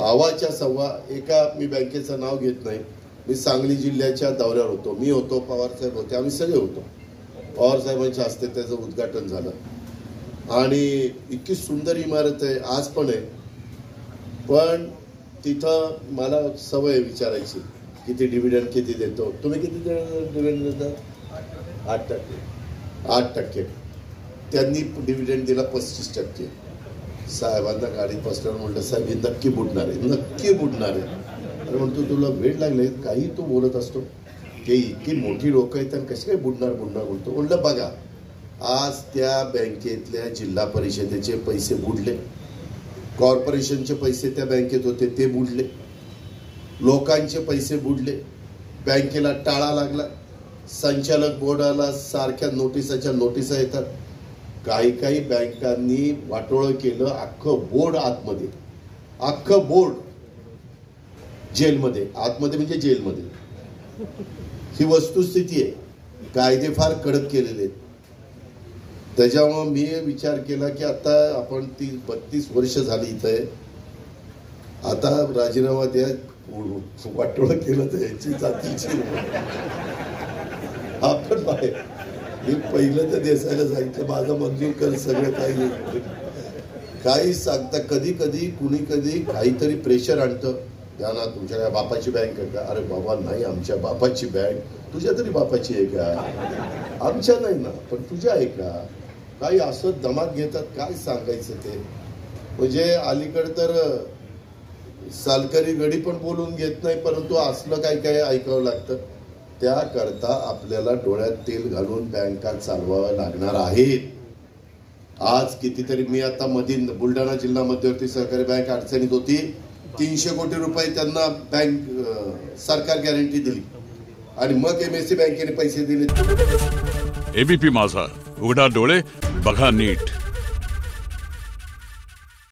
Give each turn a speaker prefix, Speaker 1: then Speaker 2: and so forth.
Speaker 1: आवाच्या सव्वा एका, मी बँकेचं नाव घेत नाही, मी सांगली जिल्ह्याच्या दौऱ्यावर होतो, मी होतो, पवारसाहेब होते, आम्ही सगळे होतो. पवारसाहेबांच्या हस्ते त्याचं उद्घाटन झालं आणि इतकी सुंदर इमारत आहे, आज पण आहे. पण तिथं मला सवय विचारायची किती डिव्हिडंड किती देतो. तुम्ही किती डिव्हिडंड देता? 8%. त्यांनी डिव्हिडंड दिला 35%. साहेबांना गाडीत बसल्यावर म्हटलं, साहेब हे नक्की बुडणार आहे, नक्की बुडणार आहे. अरे म्हणतो तुला वेळ लागले, काही तू बोलत असतो, ते इतकी मोठी लोक आहेत आणि कशी काय बुडणार बोलतो. म्हटलं बघा, आज त्या बँकेतल्या जिल्हा परिषदेचे पैसे बुडले, कॉर्पोरेशनचे पैसे त्या बँकेत होते ते बुडले, लोकांचे पैसे बुडले, बँकेला टाळा लागला, संचालक बोर्डाला सारख्या नोटिसा येतात. काही बँकांनी वाटोळं केलं, अख्खं बोर्ड आतमध्ये, अख्खं बोर्ड जेलमध्ये, आतमध्ये म्हणजे जेलमध्ये. ही वस्तुस्थिती आहे. कायदे फार कडक केलेले आहेत. त्याच्यामुळे मी विचार केला की आता आपण 32 वर्ष झाली इथं, आता राजीनामा द्या, वाटोळं केलं तर याची जातीची आपण बाहेर. मी पहिलं तर देसायला सांगितलं, माझं मंजूर कर सगळं काही सांगता. कधी कुणी काहीतरी प्रेशर आणतं, या ना तुमच्या बापाची बँक आहे का? अरे बाबा नाही, आमच्या बापाची बँक. तुझ्या तरी बापाची आहे का? आमच्या नाही ना, पण तुझ्या आहे का? काही असं दमात घेतात, काय सांगायचं ते. म्हणजे अलीकडे तर सालकरी गडी पण बोलून घेत नाही, परंतु असलं काय ऐकावं लागतं. त्याकरता आपल्याला डोळ्यात तेल घालून बँका चालवाव्या लागणार आहेत. आज कितीतरी, मी आता बुलढाणा जिल्हा मध्यवर्ती सहकारी बँक अडचणीत होती, 300 कोटी रुपये त्यांना बँक सरकार गॅरंटी दिली आणि मग MSC बँकेने पैसे दिले.
Speaker 2: ABP माझा, उघडा डोळे बघा नीट.